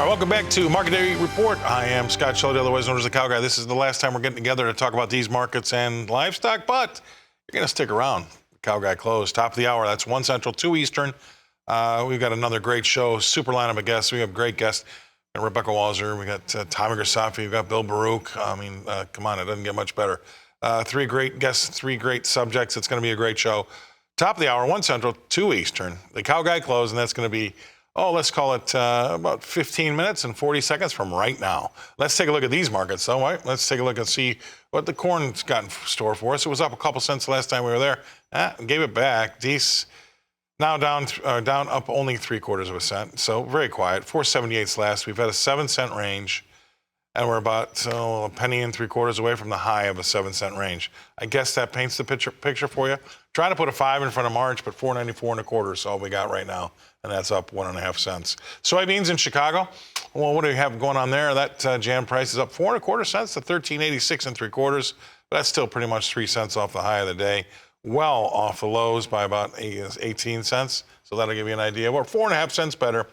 All right, welcome back to Market Day Report. I am Scott Shelley, otherwise known as the Cow Guy. This is the last time we're getting together to talk about these markets and livestock, but you're going to stick around. Cow Guy closed. Top of the hour, that's 1 Central, 2 Eastern. We've got another great show, super lineup of guests. We have great guests. Rebecca Walzer, we got Tommy Grisafi, we've got Bill Baruch. Come on, it doesn't get much better. 3 great guests, 3 great subjects. It's going to be a great show. Top of the hour, 1 Central, 2 Eastern. The Cow Guy closed, and that's going to be, let's call it about 15 minutes and 40 seconds from right now. Let's take a look at these markets, though. Right? Let's take a look and see what the corn's got in store for us. It was up a couple cents the last time we were there. Gave it back. These now down up only 3/4 cent. So very quiet. 4.78's last. We've had a 7-cent range, and we're about a penny and 3/4 away from the high of a 7-cent range. I guess that paints the picture for you. Trying to put a 5 in front of March, but 4.94 1/4 is all we got right now, and that's up 1.5 cents. Soybeans in Chicago. Well, what do we have going on there? That jam price is up 4 1/4 cents to 13.86 3/4. That's still pretty much 3 cents off the high of the day. Well off the lows by about 18 cents. So that'll give you an idea. We're 4.5 cents better.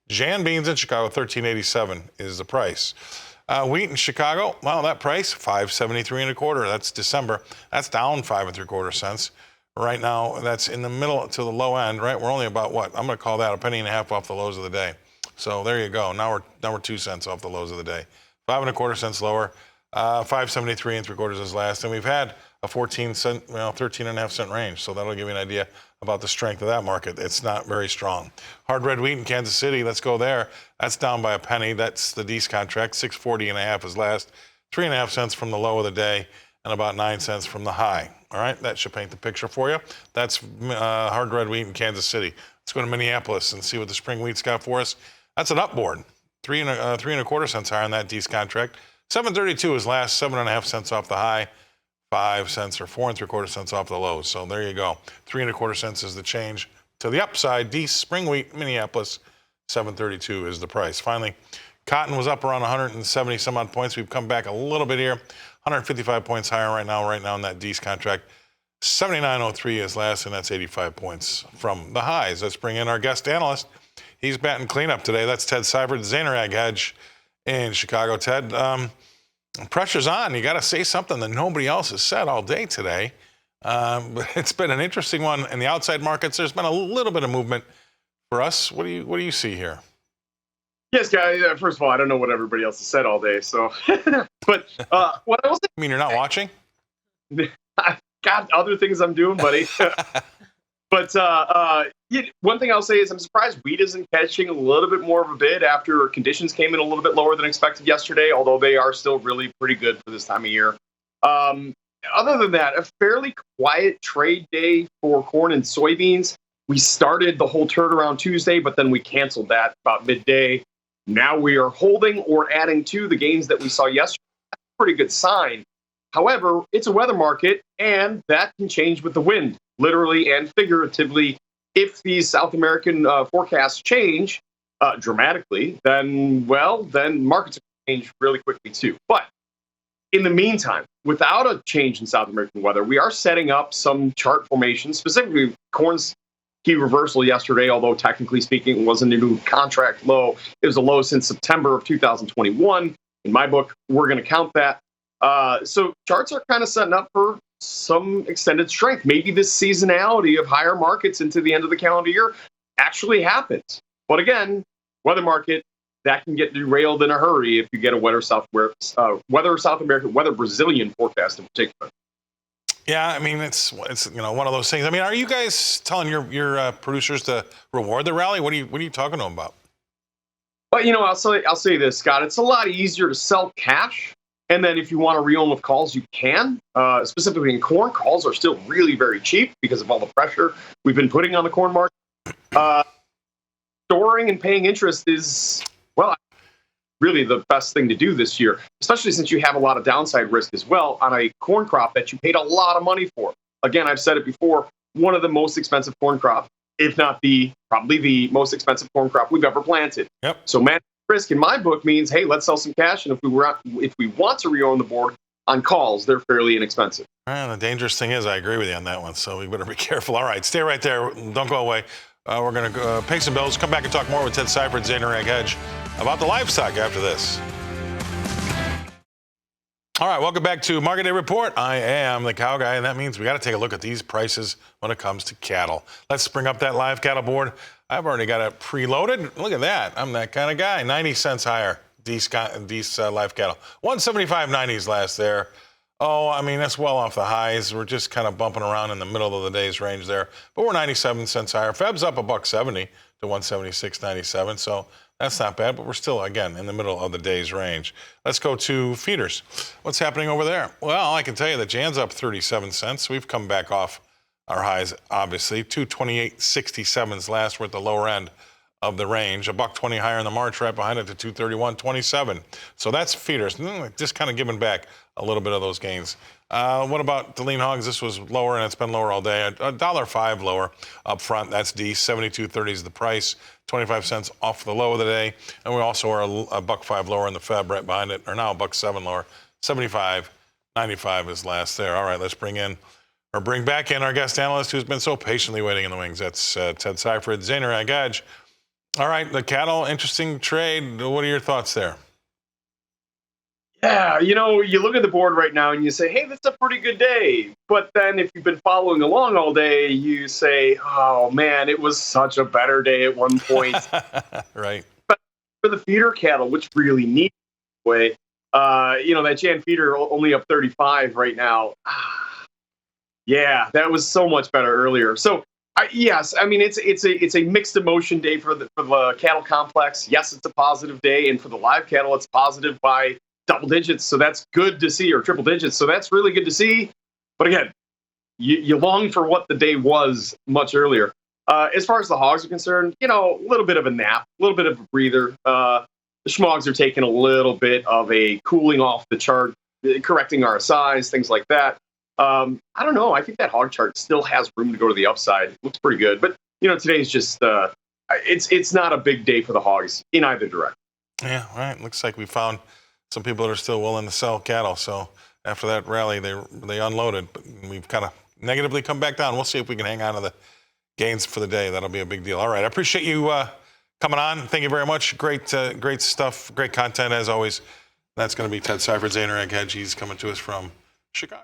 Jan beans in Chicago, 13.87 is the price. Wheat in Chicago, well, that price, 5.73 1/4. That's December. That's down 5 3/4 cents. Right now, that's in the middle to the low end, right? We're only about what? I'm going to call that a penny and a half off the lows of the day. So there you go. Now we're 2 cents off the lows of the day. 5 1/4 cents lower. 5.73 3/4 is last. And we've had a 13.5 cent range. So that'll give you an idea about the strength of that market. It's not very strong. Hard red wheat in Kansas City, let's go there. That's down by a penny. That's the Dees contract. 6.40 is last. 3.5 cents from the low of the day and about 9 cents from the high. All right, that should paint the picture for you. That's hard red wheat in Kansas City. Let's go to Minneapolis and see what the spring wheat's got for us. That's an upboard. 3 1/4 cents higher on that Dees contract. 7.32 is last. 7.5 cents off the high. 5 cents or 4 3/4 cents off the lows. So there you go. 3 1/4 cents is the change to the upside. Dees spring wheat, Minneapolis, 7.32 is the price. Finally, cotton was up around 170 some odd points. We've come back a little bit here. 155 points higher right now in that Dees contract. 79.03 is last, and that's 85 points from the highs. Let's bring in our guest analyst. He's batting cleanup today. That's Ted Seifried, Zaner Ag Hedge in Chicago. Ted, pressure's on. You got to say something that nobody else has said all day today. But it's been an interesting one in the outside markets. There's been a little bit of movement for us. What do you see here? Yes, guys. First of all, I don't know what everybody else has said all day. So, but what I will say. You mean you're not watching? I've got other things I'm doing, buddy. But one thing I'll say is I'm surprised wheat isn't catching a little bit more of a bid after conditions came in a little bit lower than expected yesterday, although they are still really pretty good for this time of year. Other than that, a fairly quiet trade day for corn and soybeans. We started the whole turnaround Tuesday, but then we canceled that about midday. Now we are holding or adding to the gains that we saw yesterday. That's a pretty good sign. However, it's a weather market, and that can change with the wind, literally and figuratively. If these South American forecasts change dramatically, then markets can change really quickly too. But in the meantime, without a change in South American weather, we are setting up some chart formations, specifically corn's key reversal yesterday, although technically speaking, it wasn't a new contract low. It was a low since September of 2021. In my book, we're going to count that. So charts are kind of setting up for some extended strength. Maybe this seasonality of higher markets into the end of the calendar year actually happens. But again, weather market, that can get derailed in a hurry if you get a weather South American, weather Brazilian forecast in particular. Yeah, I mean, it's one of those things. I mean, are you guys telling your producers to reward the rally? What are you talking to them about? But I'll say this, Scott. It's a lot easier to sell cash, and then if you want to re-own with calls, you can. Specifically in corn, calls are still really very cheap because of all the pressure we've been putting on the corn market. Storing and paying interest is really the best thing to do this year, especially since you have a lot of downside risk as well on a corn crop that you paid a lot of money for. Again, I've said it before, one of the most expensive corn crops, if not probably the most expensive corn crop we've ever planted. Yep. So managing risk in my book means, hey, let's sell some cash, and if we want to re-own the board on calls, they're fairly inexpensive. The dangerous thing is, I agree with you on that one, so we better be careful. All right, stay right there. Don't go away. We're going to pay some bills, come back and talk more with Ted Seifried, Zaner Ag Hedge. about the livestock after this. All right, welcome back to Market Day Report. I am the cow guy, and that means we got to take a look at these prices when it comes to cattle. Let's bring up that live cattle board. I've already got it preloaded. Look at that. I'm that kind of guy. 90 cents higher, these live cattle. 175.90s last there. Oh, I mean, that's well off the highs. We're just kind of bumping around in the middle of the day's range there. But we're 97 cents higher. Feb's up $1.70 to 176.97. So that's not bad, but we're still, again, in the middle of the day's range. Let's go to feeders. What's happening over there? Well, I can tell you that Jan's up 37 cents. We've come back off our highs, obviously. 228.67s last. We're at the lower end of the range. $1.20 higher in the March, right behind it to 231.27. So that's feeders. Just kind of giving back a little bit of those gains. What about the lean hogs? This was lower, and it's been lower all day. $1.05 lower up front. That's D. 72.30 is the price. 25 cents off the low of the day. And we also are $1.05 lower in the Feb right behind it, or now $1.07 lower. 75.95 is last there. All right, let's bring back in our guest analyst who's been so patiently waiting in the wings. That's Ted Seifried, Zaner Ag Hedge. All right, the cattle, interesting trade. What are your thoughts there? Yeah, you look at the board right now and you say, hey, that's a pretty good day. But then if you've been following along all day, you say, oh, man, it was such a better day at one point. Right. But for the feeder cattle, which really need way, that Jan feeder only up 35 right now. Yeah, that was so much better earlier. So, yes, I mean, it's a mixed emotion day for the cattle complex. Yes, it's a positive day. And for the live cattle, it's positive by double digits, so that's good to see, or triple digits, so that's really good to see. But again, you long for what the day was much earlier. As far as the hogs are concerned, a little bit of a nap, a little bit of a breather. The schmogs are taking a little bit of a cooling off the chart, correcting RSIs, things like that. I don't know. I think that hog chart still has room to go to the upside. It looks pretty good, but today's just it's not a big day for the hogs in either direction. Yeah, right. Looks like we found some people that are still willing to sell cattle. So after that rally, they unloaded, but we've kind of negatively come back down. We'll see if we can hang on to the gains for the day. That'll be a big deal. All right, I appreciate you coming on. Thank you very much. Great stuff, great content as always. That's going to be Ted Seifried, Zaner Ag Hedge. He's coming to us from Chicago.